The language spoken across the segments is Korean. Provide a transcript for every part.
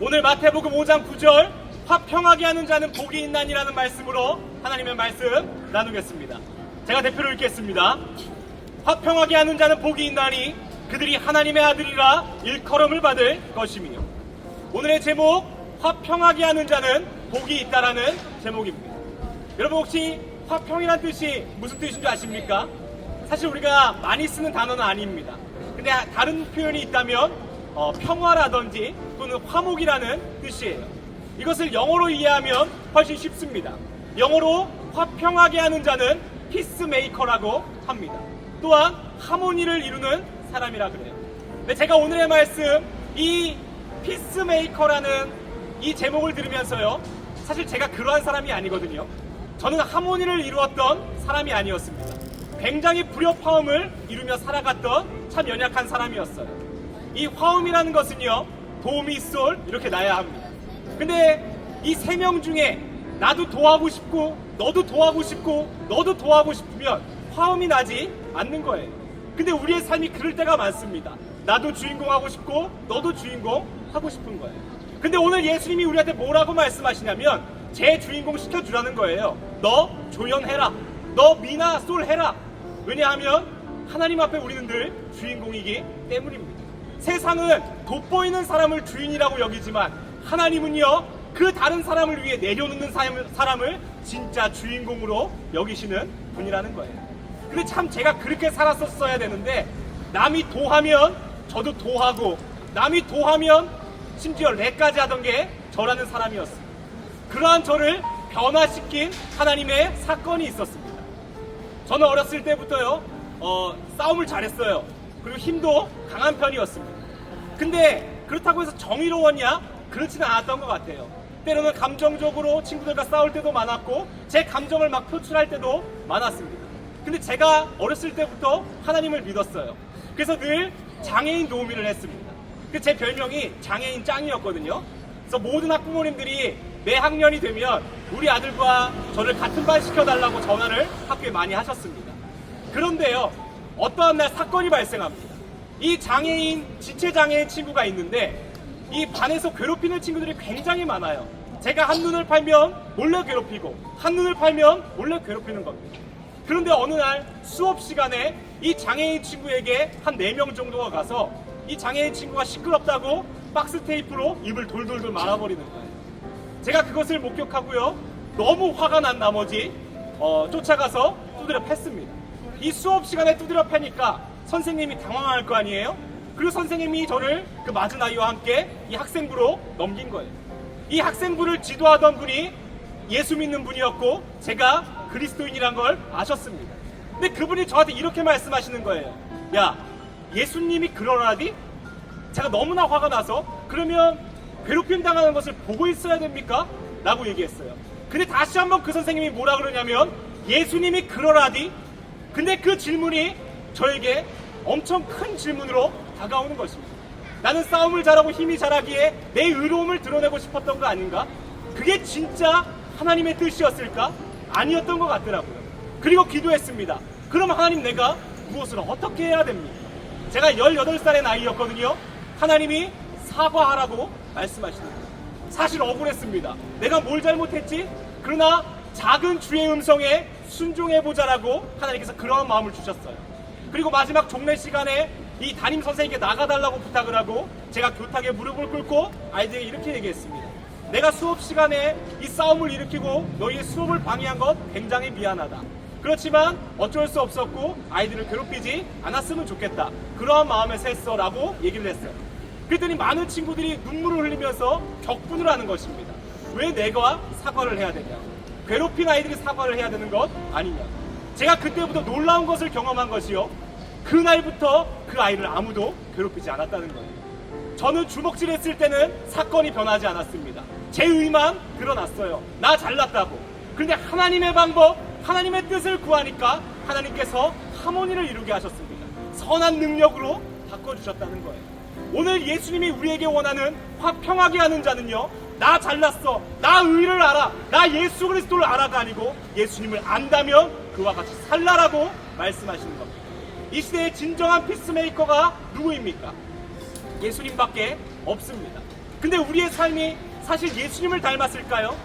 오늘 마태복음 5장 9절 화평하게 하는 자는 복이 있나니라는 말씀으로 하나님의 말씀 나누겠습니다. 제가 대표로 읽겠습니다. 화평하게 하는 자는 복이 있나니 그들이 하나님의 아들이라 일컬음을 받을 것이며. 오늘의 제목, 화평하게 하는 자는 복이 있다라는 제목입니다. 여러분 혹시 화평이란 뜻이 무슨 뜻인 줄 아십니까? 사실 우리가 많이 쓰는 단어는 아닙니다. 근데 다른 표현이 있다면 평화라든지 또는 화목이라는 뜻이에요. 이것을 영어로 이해하면 훨씬 쉽습니다. 영어로 화평하게 하는 자는 피스메이커라고 합니다. 또한 하모니를 이루는 사람이라 그래요. 근데 제가 오늘의 말씀, 이 피스메이커라는 이 제목을 들으면서요, 사실 제가 그러한 사람이 아니거든요. 저는 하모니를 이루었던 사람이 아니었습니다. 굉장히 불협화음을 이루며 살아갔던 참 연약한 사람이었어요. 이 화음이라는 것은요, 도미솔 이렇게 나야 합니다. 근데 이 세 명 중에 나도 도하고 싶고 너도 도하고 싶고 너도 도하고 싶으면 화음이 나지 않는 거예요. 근데 우리의 삶이 그럴 때가 많습니다. 나도 주인공 하고 싶고 너도 주인공 하고 싶은 거예요. 근데 오늘 예수님이 우리한테 뭐라고 말씀하시냐면 제 주인공 시켜주라는 거예요. 너 조연해라. 너 미나 솔 해라. 왜냐하면 하나님 앞에 우리는 늘 주인공이기 때문입니다. 세상은 돋보이는 사람을 주인이라고 여기지만 하나님은요, 그 다른 사람을 위해 내려놓는 사람을 진짜 주인공으로 여기시는 분이라는 거예요. 근데 참 제가 그렇게 살았었어야 되는데, 남이 도하면 저도 도하고 남이 도하면 심지어 랩까지 하던 게 저라는 사람이었습니다. 그러한 저를 변화시킨 하나님의 사건이 있었습니다. 저는 어렸을 때부터요, 싸움을 잘했어요. 그리고 힘도 강한 편이었습니다. 근데 그렇다고 해서 정의로웠냐? 그렇지는 않았던 것 같아요. 때로는 감정적으로 친구들과 싸울 때도 많았고 제 감정을 막 표출할 때도 많았습니다. 근데 제가 어렸을 때부터 하나님을 믿었어요. 그래서 늘 장애인 도우미를 했습니다. 제 별명이 장애인 짱이었거든요. 그래서 모든 학부모님들이 매 학년이 되면 우리 아들과 저를 같은 반 시켜달라고 전화를 학교에 많이 하셨습니다. 그런데요, 어떠한 날 사건이 발생합니다. 이 장애인, 지체장애인 친구가 있는데 이 반에서 괴롭히는 친구들이 굉장히 많아요. 제가 한눈을 팔면 몰래 괴롭히고 한눈을 팔면 몰래 괴롭히는 겁니다. 그런데 어느 날 수업 시간에 이 장애인 친구에게 한 4명 정도가 가서 이 장애인 친구가 시끄럽다고 박스 테이프로 입을 돌돌돌 말아버리는 거예요. 제가 그것을 목격하고요, 너무 화가 난 나머지 쫓아가서 두드려 팼습니다. 이 수업 시간에 두드려 패니까 선생님이 당황할 거 아니에요? 그리고 선생님이 저를 그 맞은 아이와 함께 이 학생부로 넘긴 거예요. 이 학생부를 지도하던 분이 예수 믿는 분이었고 제가 그리스도인이란 걸 아셨습니다. 근데 그분이 저한테 이렇게 말씀하시는 거예요. 야, 예수님이 그러라디? 제가 너무나 화가 나서 그러면 괴롭힘 당하는 것을 보고 있어야 됩니까? 라고 얘기했어요. 근데 다시 한번 그 선생님이 뭐라 그러냐면 예수님이 그러라디? 근데 그 질문이 저에게 엄청 큰 질문으로 다가오는 것입니다. 나는 싸움을 잘하고 힘이 자라기에 내 의로움을 드러내고 싶었던 거 아닌가? 그게 진짜 하나님의 뜻이었을까? 아니었던 것 같더라고요. 그리고 기도했습니다. 그럼 하나님, 내가 무엇을 어떻게 해야 됩니까? 제가 18살의 나이였거든요. 하나님이 사과하라고 말씀하시는 거예요. 사실 억울했습니다. 내가 뭘 잘못했지? 그러나 작은 주의 음성에 순종해보자라고 하나님께서 그런 마음을 주셨어요. 그리고 마지막 종례 시간에 이 담임 선생님께 나가달라고 부탁을 하고 제가 교탁에 무릎을 꿇고 아이들에게 이렇게 얘기했습니다. 내가 수업 시간에 이 싸움을 일으키고 너희의 수업을 방해한 것 굉장히 미안하다. 그렇지만 어쩔 수 없었고 아이들을 괴롭히지 않았으면 좋겠다. 그러한 마음에서 했어 라고 얘기를 했어요. 그랬더니 많은 친구들이 눈물을 흘리면서 격분을 하는 것입니다. 왜 내가 사과를 해야 되냐? 괴롭힌 아이들이 사과를 해야 되는 것 아니냐? 제가 그때부터 놀라운 것을 경험한 것이요, 그날부터 그 아이를 아무도 괴롭히지 않았다는 거예요. 저는 주먹질했을 때는 사건이 변하지 않았습니다. 제 의만 드러났어요. 나 잘났다고. 그런데 하나님의 방법, 하나님의 뜻을 구하니까 하나님께서 하모니를 이루게 하셨습니다. 선한 능력으로 바꿔주셨다는 거예요. 오늘 예수님이 우리에게 원하는 화평하게 하는 자는요, 나 잘났어, 나 의를 알아, 나 예수 그리스도를 알아가 아니고 예수님을 안다면 그와 같이 살라라고 말씀하시는 겁니다. 이 시대의 진정한 피스메이커가 누구입니까? 예수님밖에 없습니다. 근데 우리의 삶이 사실 예수님을 닮았을까요?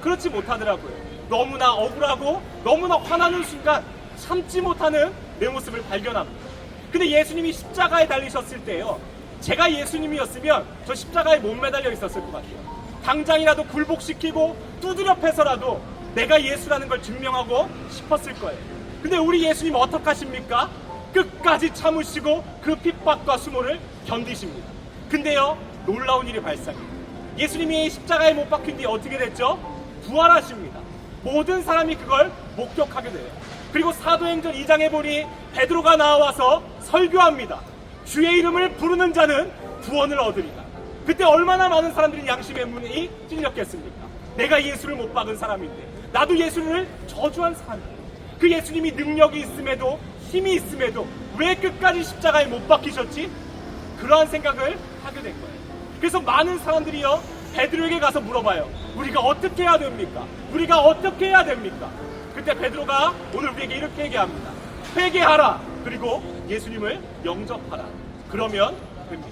그렇지 못하더라고요. 너무나 억울하고 너무나 화나는 순간 참지 못하는 내 모습을 발견합니다. 근데 예수님이 십자가에 달리셨을 때요, 제가 예수님이었으면 저 십자가에 못 매달려 있었을 것 같아요. 당장이라도 굴복시키고 두드려 패서라도 내가 예수라는 걸 증명하고 싶었을 거예요. 근데 우리 예수님 어떡하십니까? 끝까지 참으시고 그 핍박과 수모를 견디십니다. 근데요, 놀라운 일이 발생해요. 예수님이 십자가에 못 박힌 뒤에 어떻게 됐죠? 부활하십니다. 모든 사람이 그걸 목격하게 돼요. 그리고 사도행전 2장에 보니 베드로가 나와서 설교합니다. 주의 이름을 부르는 자는 구원을 얻으리라. 그때 얼마나 많은 사람들이 양심의 문이 찔렸겠습니까? 내가 예수를 못 박은 사람인데, 나도 예수를 저주한 사람이에요. 그 예수님이 능력이 있음에도 힘이 있음에도 왜 끝까지 십자가에 못 박히셨지? 그러한 생각을 하게 된 거예요. 그래서 많은 사람들이요, 베드로에게 가서 물어봐요. 우리가 어떻게 해야 됩니까? 우리가 어떻게 해야 됩니까? 그때 베드로가 오늘 우리에게 이렇게 얘기합니다. 회개하라. 그리고 예수님을 영접하라. 그러면 됩니다.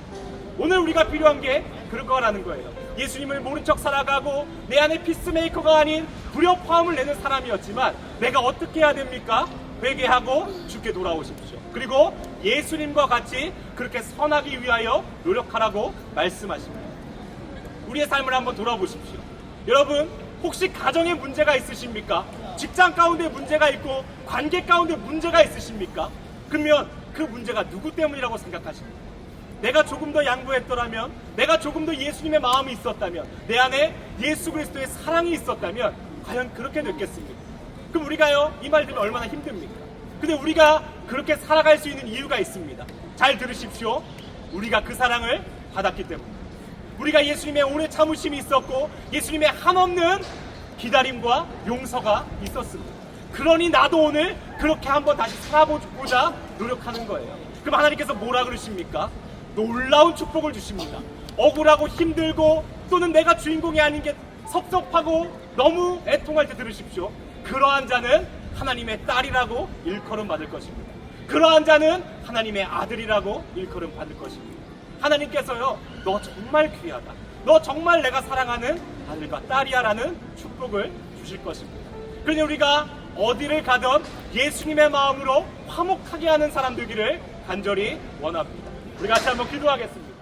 오늘 우리가 필요한 게 그거라는 거예요. 예수님을 모른 척 살아가고 내 안에 피스메이커가 아닌 불협화음을 내는 사람이었지만 내가 어떻게 해야 됩니까? 회개하고 주께 돌아오십시오. 그리고 예수님과 같이 그렇게 선하기 위하여 노력하라고 말씀하십니다. 우리의 삶을 한번 돌아보십시오. 여러분, 혹시 가정에 문제가 있으십니까? 직장 가운데 문제가 있고 관계 가운데 문제가 있으십니까? 그러면 그 문제가 누구 때문이라고 생각하십니까? 내가 조금 더 양보했더라면, 내가 조금 더 예수님의 마음이 있었다면, 내 안에 예수 그리스도의 사랑이 있었다면 과연 그렇게 됐겠습니까? 그럼 우리가요, 이 말 들으면 얼마나 힘듭니까? 근데 우리가 그렇게 살아갈 수 있는 이유가 있습니다. 잘 들으십시오. 우리가 그 사랑을 받았기 때문에. 우리가 예수님의 오래 참으심이 있었고 예수님의 한없는 기다림과 용서가 있었습니다. 그러니 나도 오늘 그렇게 한번 다시 살아보자 노력하는 거예요. 그럼 하나님께서 뭐라 그러십니까? 놀라운 축복을 주십니다. 억울하고 힘들고 또는 내가 주인공이 아닌 게 섭섭하고 너무 애통할 때 들으십시오. 그러한 자는 하나님의 딸이라고 일컬음 받을 것입니다. 그러한 자는 하나님의 아들이라고 일컬음 받을 것입니다. 하나님께서요, 너 정말 귀하다, 너 정말 내가 사랑하는 아들과 딸이야 라는 축복을 주실 것입니다. 그러니 우리가 어디를 가든 예수님의 마음으로 화목하게 하는 사람 되기를 간절히 원합니다. 우리 같이 한번 기도하겠습니다.